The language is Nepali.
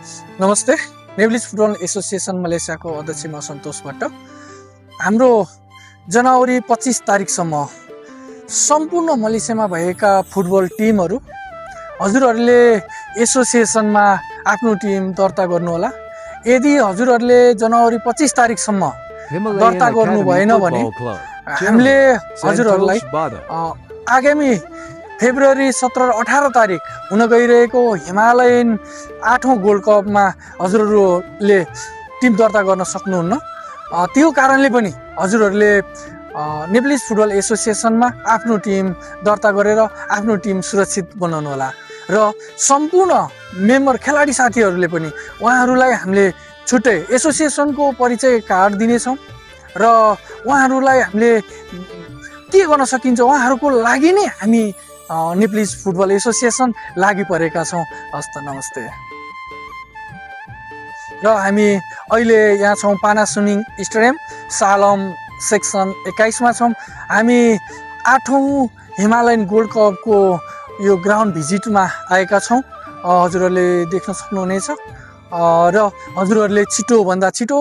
नमस्ते। नेभलिज फुटबल एसोसिएसन मलेसियाको अध्यक्ष म सन्तोष भट्ट। हाम्रो जनवरी 25 तारिकसम्म सम्पूर्ण मलेसियामा भएका फुटबल टिमहरू हजुरहरूले एसोसिएसनमा आफ्नो टिम दर्ता गर्नुहोला। यदि हजुरहरूले जनवरी 25 तारिकसम्म दर्ता गर्नु भएन भने हामीले हजुरहरूलाई आगामी फेब्रुअरी 17 र 18 तारिक हुन गइरहेको हिमालयन 8औं गोल्ड कपमा हजुरहरूले टिम दर्ता गर्न सक्नुहुन्न। त्यो कारणले पनि हजुरहरूले नेभलिज फुटबल एसोसिएसनमा आफ्नो टिम दर्ता गरेर आफ्नो टिम सुरक्षित बनाउनु होला। र सम्पूर्ण मेम्बर खेलाडी साथीहरूले पनि उहाँहरूलाई हामीले छुट्टै एसोसिएसनको परिचय कार्ड दिनेछौँ र उहाँहरूलाई हामीले के गर्न सकिन्छ उहाँहरूको लागि नै हामी नेभलिज फुटबल एसोसिएसन लागि परेका छौँ। हस्त नमस्ते। र हामी अहिले यहाँ छौँ पानासुनिङ स्टेडियम सालम सेक्सन 21 मा छौँ। हामी 8औं हिमालयन गोल्ड कपको यो ग्राउन्ड भिजिटमा आएका छौँ। हजुरहरूले देख्न सक्नुहुनेछ र हजुरहरूले छिटो भन्दा छिटो